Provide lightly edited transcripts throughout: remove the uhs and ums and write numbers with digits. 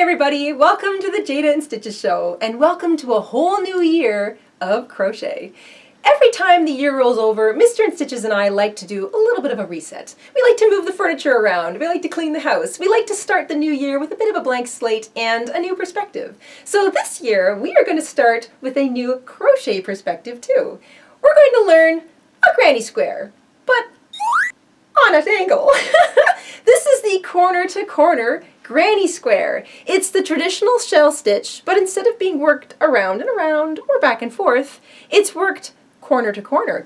everybody, welcome to the Jayda and Stitches show, and welcome to a whole new year of crochet. Every time the year rolls over, Mr. and Stitches and I like to do a little bit of a reset. We like to move the furniture around, we like to clean the house, we like to start the new year with a bit of a blank slate and a new perspective. So this year, we are going to start with a new crochet perspective too. We're going to learn a granny square, but on an angle. This is the corner to corner granny square. It's the traditional shell stitch, but instead of being worked around and around or back and forth, it's worked corner to corner.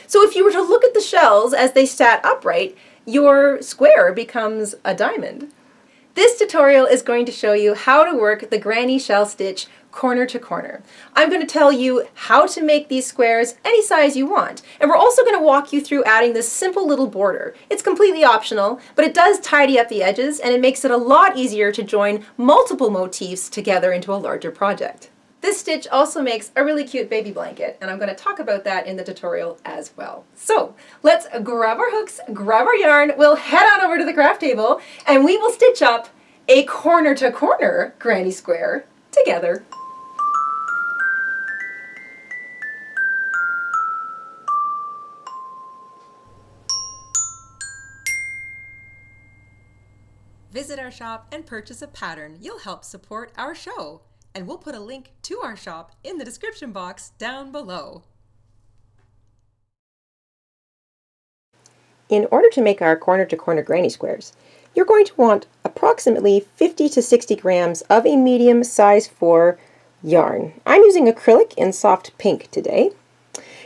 So if you were to look at the shells as they sat upright, your square becomes a diamond. This tutorial is going to show you how to work the granny shell stitch corner to corner. I'm going to tell you how to make these squares any size you want. And we're also going to walk you through adding this simple little border. It's completely optional, but it does tidy up the edges and it makes it a lot easier to join multiple motifs together into a larger project. This stitch also makes a really cute baby blanket, and I'm going to talk about that in the tutorial as well. So let's grab our hooks, grab our yarn, we'll head on over to the craft table, and we will stitch up a corner to corner granny square together. Visit our shop and purchase a pattern. You'll help support our show. And we'll put a link to our shop in the description box down below. In order to make our corner to corner granny squares, you're going to want approximately 50 to 60 grams of a medium size 4 yarn. I'm using acrylic in soft pink today.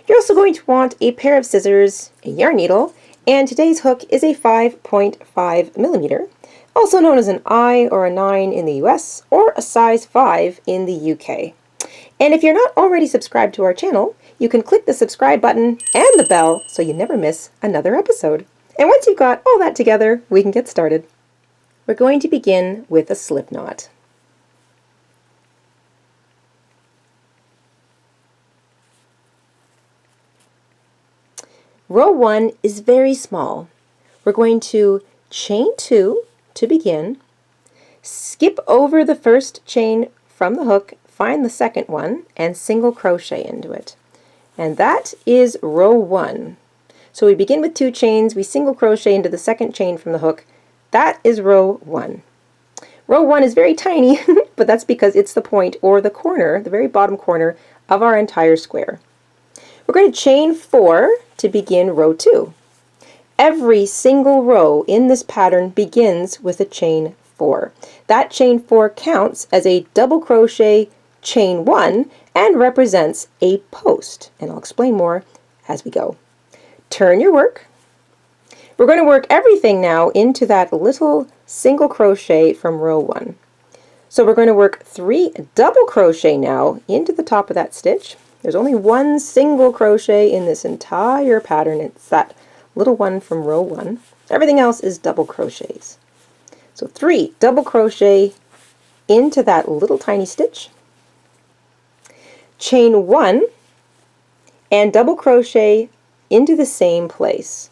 You're also going to want a pair of scissors, a yarn needle, and today's hook is a 5.5 millimeter. Also known as an I or a 9 in the US, or a size 5 in the UK. And if you're not already subscribed to our channel, you can click the subscribe button and the bell so you never miss another episode. And once you've got all that together, we can get started. We're going to begin with a slip knot. Row 1 is very small. We're going to chain 2 to begin, skip over the first chain from the hook, find the second one, and single crochet into it. And that is row 1. So we begin with 2 chains, we single crochet into the second chain from the hook. That is row 1. Row 1 is very tiny, but that's because it's the point or the corner, the very bottom corner of our entire square. We're going to chain 4 to begin row 2. Every single row in this pattern begins with a chain 4. That chain 4 counts as a double crochet chain 1 and represents a post. And I'll explain more as we go. Turn your work. We're going to work everything now into that little single crochet from row 1. So we're going to work 3 double crochet now into the top of that stitch. There's only one single crochet in this entire pattern. It's that little one from row 1. Everything else is double crochets. So 3 double crochet into that little tiny stitch, chain 1, and double crochet into the same place.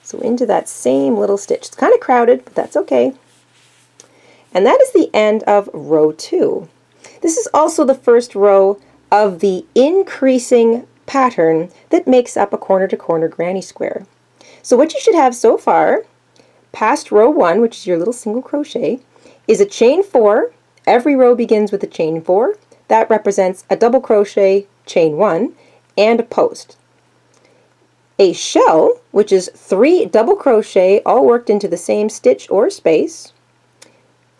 So into that same little stitch. It's kind of crowded, but that's okay. And that is the end of row 2. This is also the first row of the increasing pattern that makes up a corner to corner granny square. So what you should have so far, past row 1, which is your little single crochet, is a chain 4. Every row begins with a chain 4. That represents a double crochet, chain 1, and a post. A shell, which is 3 double crochet all worked into the same stitch or space,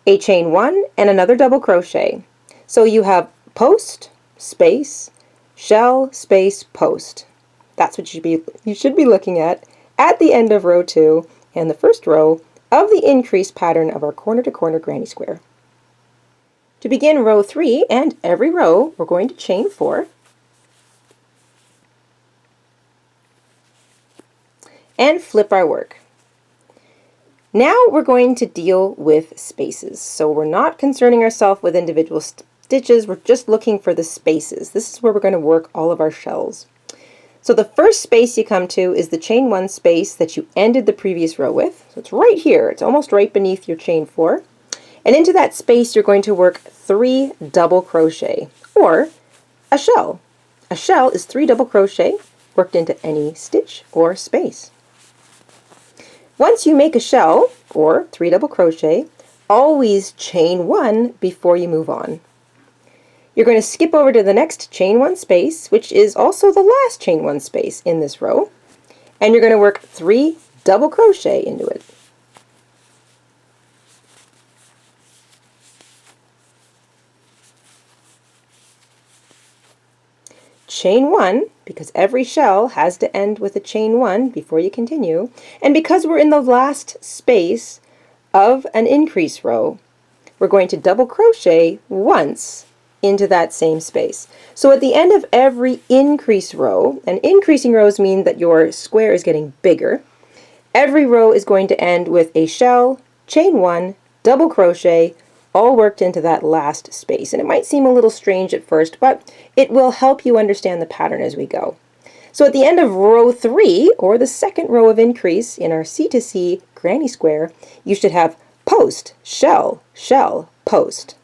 a chain 1, and another double crochet. So you have post, space, shell, space, post. That's what you should be looking at the end of row 2 and the first row of the increased pattern of our corner to corner granny square. To begin row 3 and every row, we're going to chain 4 and flip our work. Now we're going to deal with spaces. So we're not concerning ourselves with individual stitches, we're just looking for the spaces. This is where we're going to work all of our shells. So the first space you come to is the chain 1 space that you ended the previous row with. So it's right here. It's almost right beneath your chain 4. And into that space you're going to work 3 double crochet, or a shell. A shell is 3 double crochet worked into any stitch or space. Once you make a shell, or 3 double crochet, always chain 1 before you move on. You're going to skip over to the next chain 1 space, which is also the last chain 1 space in this row, and you're going to work 3 double crochet into it. Chain 1, because every shell has to end with a chain 1 before you continue, and because we're in the last space of an increase row, we're going to double crochet once into that same space. So at the end of every increase row, and increasing rows mean that your square is getting bigger, every row is going to end with a shell, chain 1, double crochet, all worked into that last space. And it might seem a little strange at first, but it will help you understand the pattern as we go. So at the end of row 3, or the second row of increase in our C2C granny square, you should have post, shell, shell, post.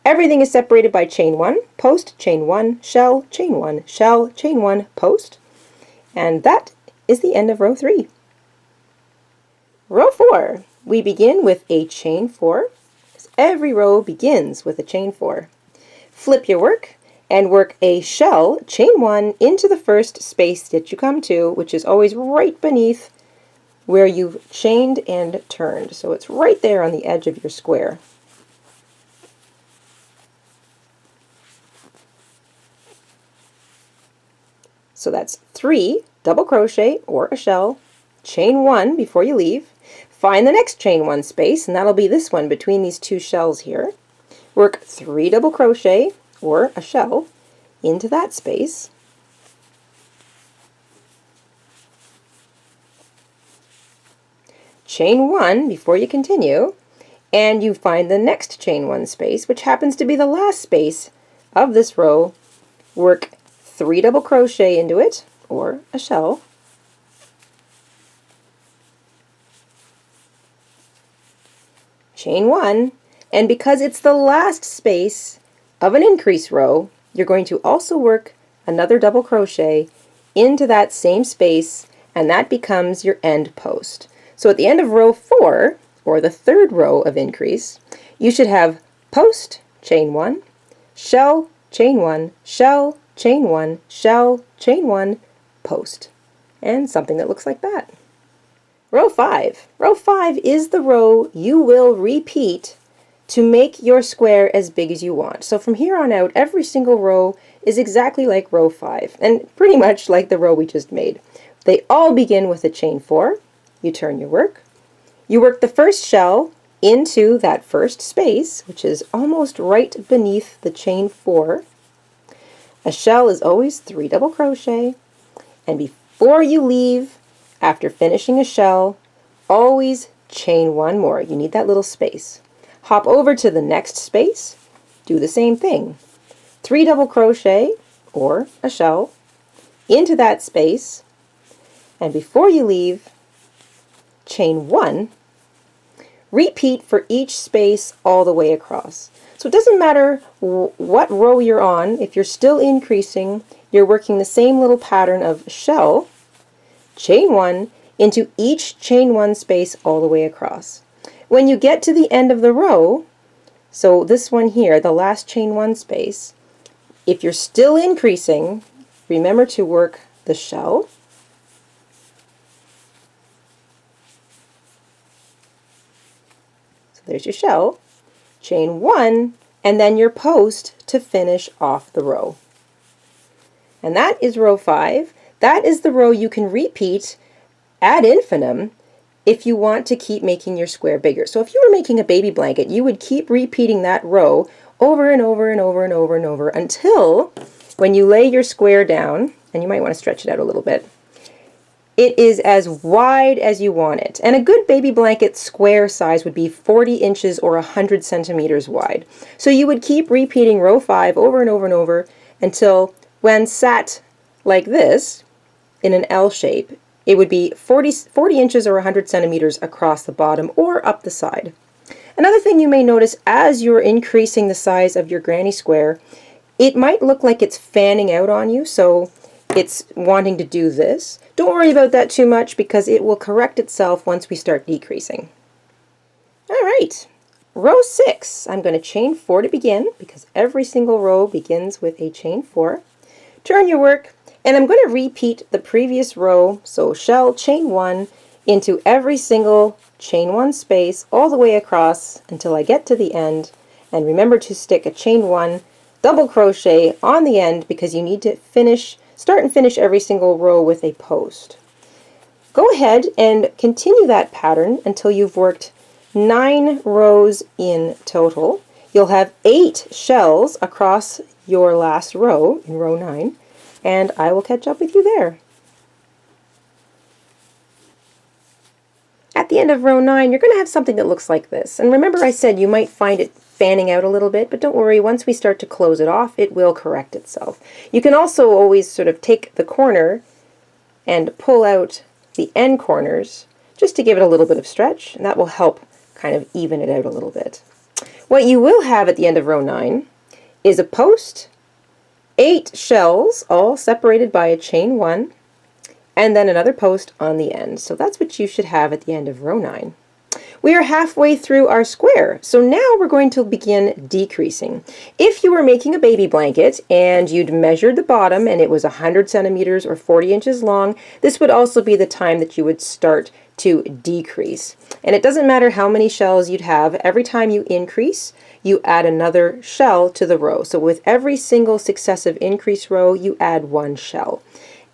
Everything is separated by chain 1, post, chain 1, shell, chain 1, shell, chain 1, post. And that is the end of row 3. Row 4, we begin with a chain 4. Every row begins with a chain 4. Flip your work and work a shell, chain 1, into the first space that you come to, which is always right beneath where you've chained and turned. So it's right there on the edge of your square. So that's 3 double crochet or a shell, chain 1 before you leave, find the next chain 1 space, and that'll be this one between these 2 shells here. Work 3 double crochet or a shell into that space. Chain 1 before you continue, and you find the next chain 1 space, which happens to be the last space of this row. Work 3 double crochet into it, or a shell, chain 1, and because it's the last space of an increase row, you're going to also work another double crochet into that same space, and that becomes your end post. So at the end of row 4, or the third row of increase, you should have post, chain 1, shell, chain 1, shell, chain 1, shell, chain 1, post, and something that looks like that. Row 5. Row 5 is the row you will repeat to make your square as big as you want. So from here on out, every single row is exactly like row 5, and pretty much like the row we just made. They all begin with a chain 4. You turn your work. You work the first shell into that first space, which is almost right beneath the chain 4. A shell is always 3 double crochet, and before you leave, after finishing a shell, always chain 1 more. You need that little space. Hop over to the next space, do the same thing. 3 double crochet, or a shell, into that space, and before you leave, chain 1. Repeat for each space all the way across. So it doesn't matter what row you're on, if you're still increasing, you're working the same little pattern of shell, chain 1, into each chain 1 space all the way across. When you get to the end of the row, so this one here, the last chain 1 space, if you're still increasing, remember to work the shell, so there's your shell, chain 1, and then your post to finish off the row. And that is row 5. That is the row you can repeat ad infinitum if you want to keep making your square bigger. So if you were making a baby blanket, you would keep repeating that row over and over and over and over and over until when you lay your square down, and you might want to stretch it out a little bit, it is as wide as you want it. And a good baby blanket square size would be 40 inches or 100 centimeters wide. So you would keep repeating row 5 over and over and over until when sat like this in an L shape, it would be 40 inches or 100 centimeters across the bottom or up the side. Another thing you may notice as you're increasing the size of your granny square, it might look like it's fanning out on you, so it's wanting to do this. Don't worry about that too much because it will correct itself once we start decreasing. All right, row 6. I'm going to chain 4 to begin because every single row begins with a chain 4. Turn your work, and I'm going to repeat the previous row, so shell chain 1 into every single chain 1 space all the way across until I get to the end. And remember to stick a chain 1 double crochet on the end because you need to start and finish every single row with a post. Go ahead and continue that pattern until you've worked 9 rows in total. You'll have 8 shells across your last row in row 9, and I will catch up with you there. At the end of row 9, you're going to have something that looks like this. And remember I said you might find it fanning out a little bit, but don't worry, once we start to close it off, it will correct itself. You can also always sort of take the corner and pull out the end corners just to give it a little bit of stretch, and that will help kind of even it out a little bit. What you will have at the end of row 9 is a post, 8 shells, all separated by a chain 1, and then another post on the end. So that's what you should have at the end of row 9. We are halfway through our square, so now we're going to begin decreasing. If you were making a baby blanket and you'd measured the bottom and it was 100 centimeters or 40 inches long, this would also be the time that you would start to decrease. And it doesn't matter how many shells you'd have, every time you increase, you add another shell to the row. So with every single successive increase row, you add 1 shell.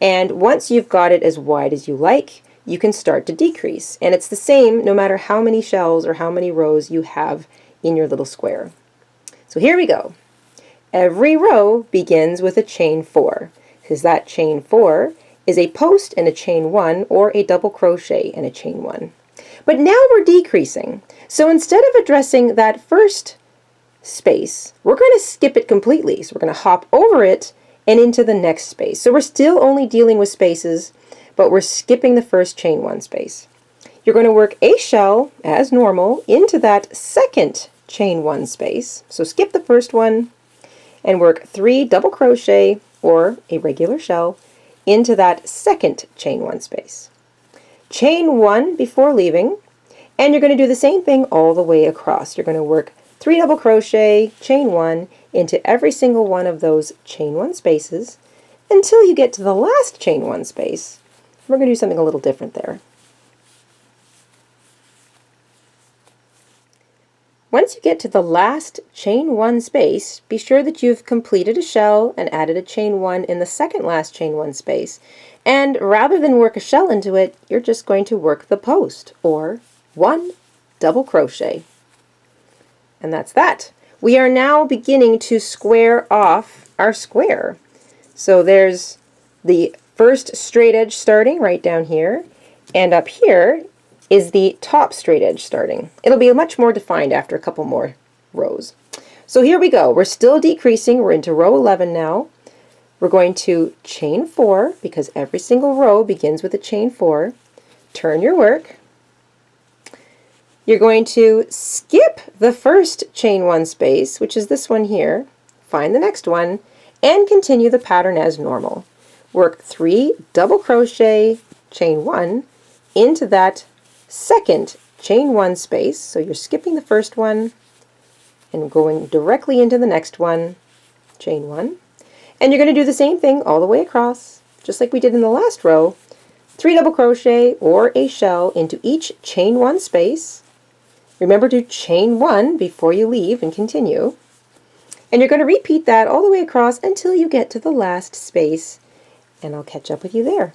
And once you've got it as wide as you like, you can start to decrease. And it's the same no matter how many shells or how many rows you have in your little square. So here we go. Every row begins with a chain 4, because that chain 4 is a post and a chain 1, or a double crochet and a chain 1. But now we're decreasing. So instead of addressing that first space, we're going to skip it completely. So we're going to hop over it and into the next space. So we're still only dealing with spaces, but we're skipping the first chain 1 space. You're going to work a shell as normal into that second chain 1 space. So skip the first one and work 3 double crochet or a regular shell into that second chain 1 space. Chain 1 before leaving, and you're going to do the same thing all the way across. You're going to work 3 double crochet, chain 1 into every single one of those chain 1 spaces until you get to the last chain 1 space. We're going to do something a little different there. Once you get to the last chain 1 space, be sure that you've completed a shell and added a chain 1 in the second last chain 1 space. And rather than work a shell into it, you're just going to work the post, or 1 double crochet. And that's that. We are now beginning to square off our square. So there's the first straight edge starting right down here, and up here is the top straight edge starting. It'll be much more defined after a couple more rows. So here we go. We're still decreasing. We're into row 11 now. We're going to chain 4 because every single row begins with a chain 4. Turn your work. You're going to skip the first chain 1 space, which is this one here, find the next one, and continue the pattern as normal. Work 3 double crochet, chain 1 into that second chain 1 space. So you're skipping the first one and going directly into the next one, chain 1. And you're going to do the same thing all the way across, just like we did in the last row. 3 double crochet or a shell into each chain 1 space. Remember to chain 1 before you leave and continue. And you're going to repeat that all the way across until you get to the last space, and I'll catch up with you there.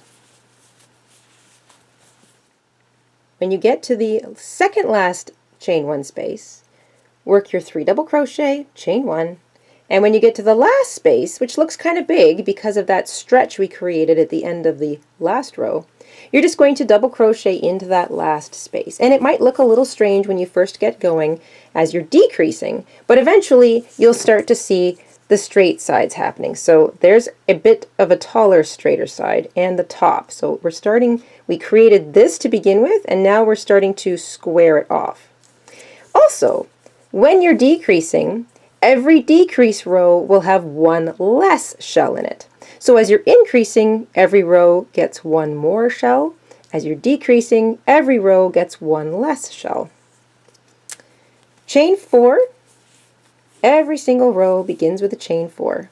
When you get to the second last chain 1 space, work your 3 double crochet, chain 1, and when you get to the last space, which looks kind of big because of that stretch we created at the end of the last row, you're just going to double crochet into that last space. And it might look a little strange when you first get going as you're decreasing, but eventually you'll start to see the straight sides happening. So there's a bit of a taller, straighter side and the top. So we created this to begin with, and now we're starting to square it off. Also, when you're decreasing, every decrease row will have one less shell in it. So as you're increasing, every row gets one more shell. As you're decreasing, every row gets one less shell. Chain 4, every single row begins with a chain 4.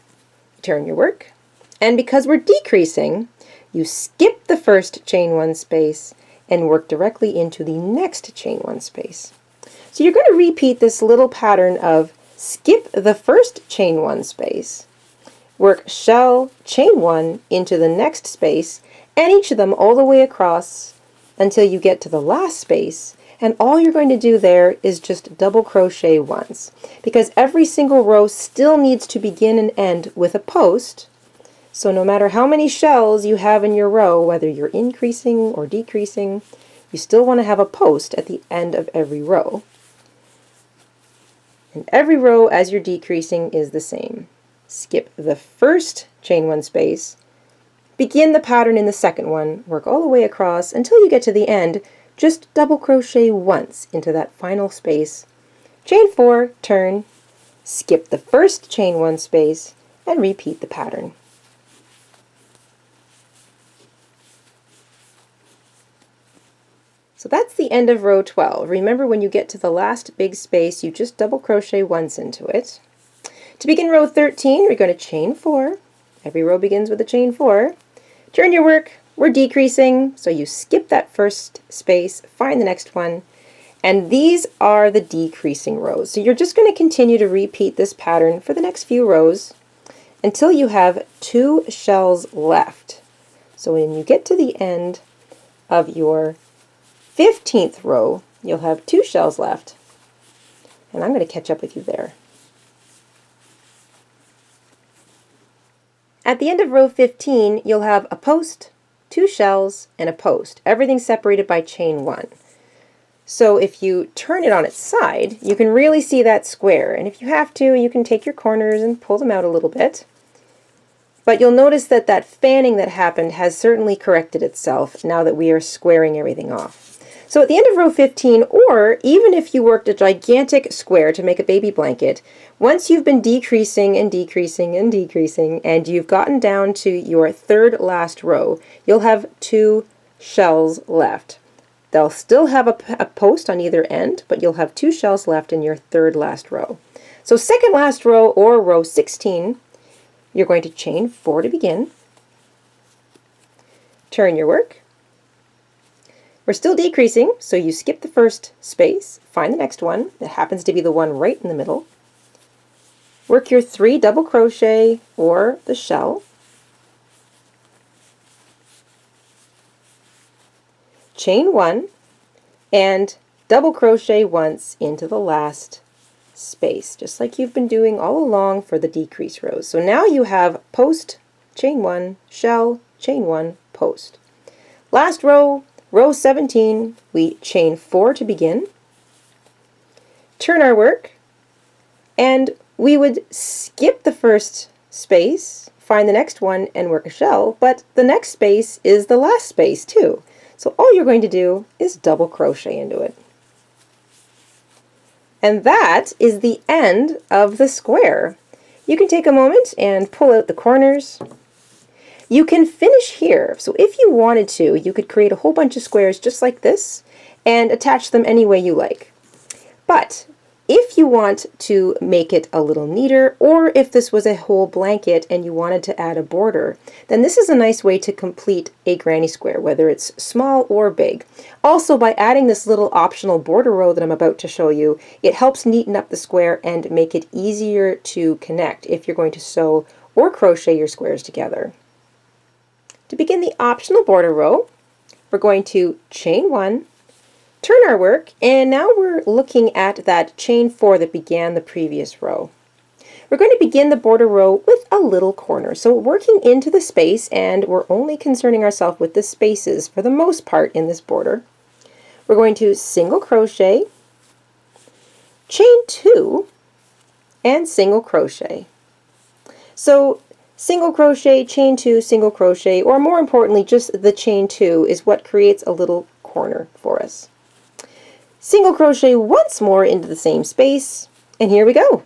Turn your work, and because we're decreasing, you skip the first chain 1 space and work directly into the next chain 1 space. So you're going to repeat this little pattern of skip the first chain 1 space, work shell, chain 1 into the next space, and each of them all the way across until you get to the last space, and all you're going to do there is just double crochet once, because every single row still needs to begin and end with a post. So no matter how many shells you have in your row, whether you're increasing or decreasing, you still want to have a post at the end of every row. And every row as you're decreasing is the same. Skip the first chain 1 space, begin the pattern in the second one, work all the way across until you get to the end, just double crochet once into that final space, chain 4, turn, skip the first chain 1 space, and repeat the pattern. So that's the end of row 12. Remember, when you get to the last big space, you just double crochet once into it. To begin row 13, we're going to chain 4. Every row begins with a chain 4. Turn your work. We're decreasing, so you skip that first space, find the next one, and these are the decreasing rows. So you're just going to continue to repeat this pattern for the next few rows until you have 2 shells left. So when you get to the end of your 15th row, you'll have 2 shells left, and I'm going to catch up with you there. At the end of row 15, you'll have a post, 2 shells, and a post, everything separated by chain 1. So if you turn it on its side, you can really see that square, and if you have to, you can take your corners and pull them out a little bit. But you'll notice that that fanning that happened has certainly corrected itself now that we are squaring everything off. So at the end of row 15, or even if you worked a gigantic square to make a baby blanket, once you've been decreasing and decreasing and decreasing, and you've gotten down to your third last row, you'll have 2 shells left. They'll still have a post on either end, but you'll have 2 shells left in your third last row. So second last row, or row 16, you're going to chain 4 to begin. Turn your work. We're still decreasing, so you skip the first space, find the next one, that happens to be the one right in the middle. Work your 3 double crochet or the shell. Chain 1 and double crochet once into the last space, just like you've been doing all along for the decrease rows. So now you have post, chain 1, shell, chain 1, post. Last row, row 17, we chain 4 to begin, turn our work, and we would skip the first space, find the next one, and work a shell, but the next space is the last space too. So all you're going to do is double crochet into it. And that is the end of the square. You can take a moment and pull out the corners. You can finish here, so if you wanted to, you could create a whole bunch of squares just like this and attach them any way you like. But if you want to make it a little neater, or if this was a whole blanket and you wanted to add a border, then this is a nice way to complete a granny square, whether it's small or big. Also, by adding this little optional border row that I'm about to show you, it helps neaten up the square and make it easier to connect if you're going to sew or crochet your squares together. To begin the optional border row, we're going to chain 1, turn our work, and now we're looking at that chain 4 that began the previous row. We're going to begin the border row with a little corner, so working into the space, and we're only concerning ourselves with the spaces for the most part in this border. We're going to single crochet, chain 2, and single crochet. So single crochet, chain 2, single crochet, or more importantly, just the chain 2 is what creates a little corner for us. single crochet once more into the same space, and here we go.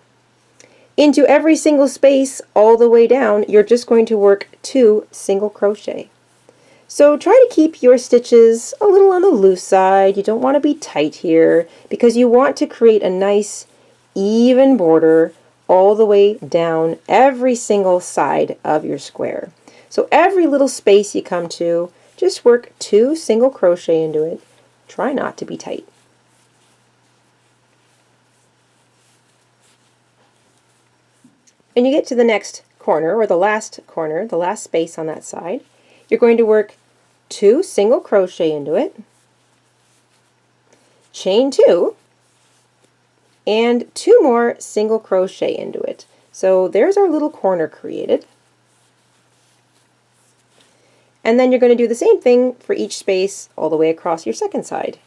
Into every single space all the way down, you're just going to work 2 single crochet. So try to keep your stitches a little on the loose side. You don't want to be tight here because you want to create a nice even border all the way down every single side of your square. So every little space you come to, just work 2 single crochet into it. Try not to be tight. When you get to the next corner, or the last corner, the last space on that side, you're going to work 2 single crochet into it, chain 2, and 2 more single crochet into it. So there's our little corner created. And then you're going to do the same thing for each space all the way across your second side.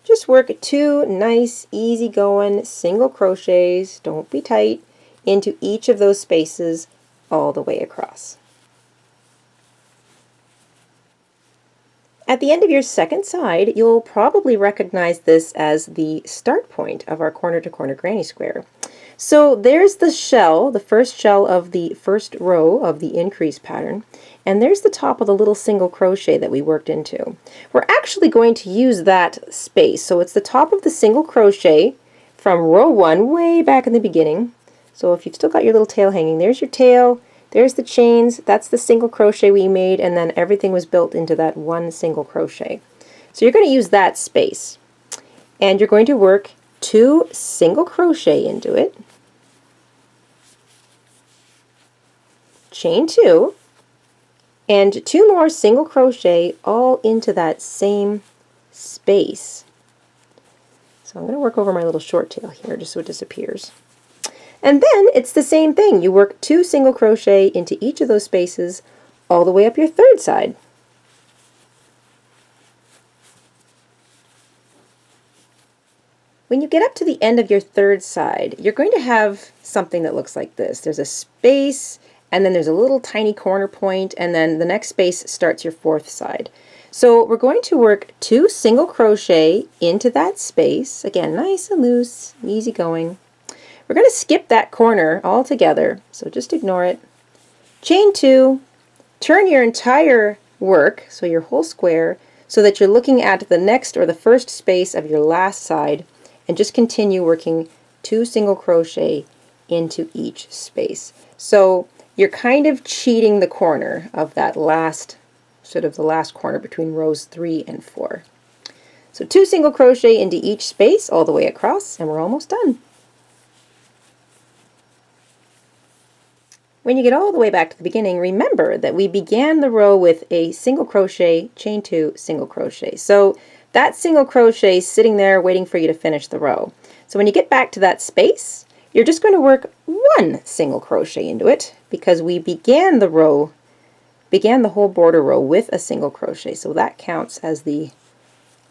Just work 2 nice, easy-going single crochets, don't be tight, into each of those spaces all the way across. At the end of your second side, you'll probably recognize this as the start point of our corner to corner granny square. So there's the shell, the first shell of the first row of the increase pattern, and there's the top of the little single crochet that we worked into. We're actually going to use that space, so it's the top of the single crochet from row 1 way back in the beginning. So if you've still got your little tail hanging, there's your tail, there's the chains, that's the single crochet we made, and then everything was built into that 1 single crochet. So you're going to use that space, and you're going to work 2 single crochet into it, chain 2, and 2 more single crochet all into that same space. So I'm going to work over my little short tail here just so it disappears. And then it's the same thing. You work 2 single crochet into each of those spaces all the way up your third side. When you get up to the end of your third side, you're going to have something that looks like this. There's a space, and then there's a little tiny corner point, and then the next space starts your fourth side. So we're going to work 2 single crochet into that space. Again, nice and loose, easy going. We're going to skip that corner altogether, so just ignore it. Chain 2, turn your entire work, so your whole square, so that you're looking at the next or the first space of your last side, and just continue working 2 single crochet into each space. So you're kind of cheating the corner of that last, sort of the last corner between rows 3 and 4. So 2 single crochet into each space all the way across, and we're almost done. When you get all the way back to the beginning, remember that we began the row with a single crochet, chain 2, single crochet. So that single crochet is sitting there waiting for you to finish the row. So when you get back to that space, you're just going to work 1 single crochet into it because we began the whole border row with a single crochet. So that counts as the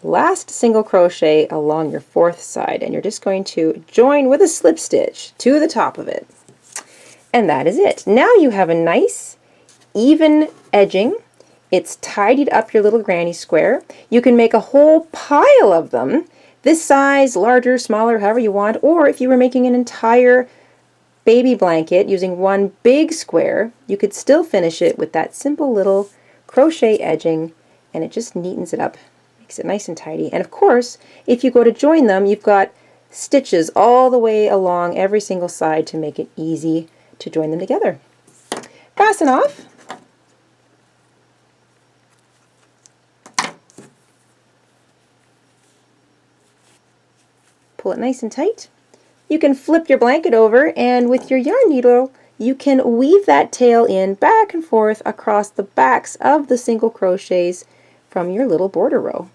last single crochet along your fourth side, and you're just going to join with a slip stitch to the top of it. And that is it. Now you have a nice, even edging. It's tidied up your little granny square. You can make a whole pile of them, this size, larger, smaller, however you want, or if you were making an entire baby blanket using 1 big square, you could still finish it with that simple little crochet edging, and it just neatens it up, makes it nice and tidy. And of course, if you go to join them, you've got stitches all the way along every single side to make it easy to join them together. Fasten off. Pull it nice and tight. You can flip your blanket over, and with your yarn needle you can weave that tail in back and forth across the backs of the single crochets from your little border row.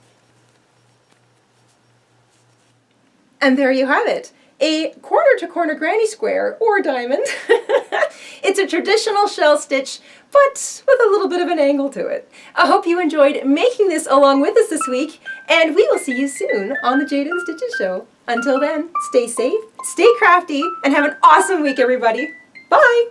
And there you have it. A corner to corner granny square or diamond. It's a traditional shell stitch, but with a little bit of an angle to it. I hope you enjoyed making this along with us this week, and we will see you soon on the Jayda InStitches show. Until then, stay safe, stay crafty, and have an awesome week, everybody. Bye!